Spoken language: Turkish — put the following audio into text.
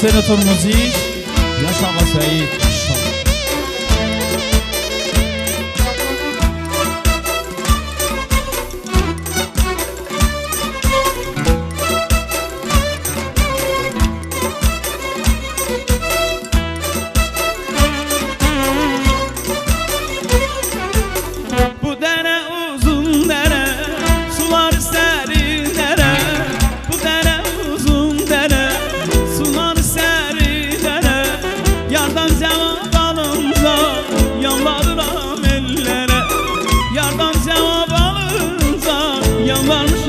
Senator Müzik Yaş Ağa Seyit Şah. Bu dere uzun dere, sular serin dere. Bu dere uzun dere, sular serin dere. Yardan cevap alınca yalvarıram ellere. Yardan cevap alınca yalvarmış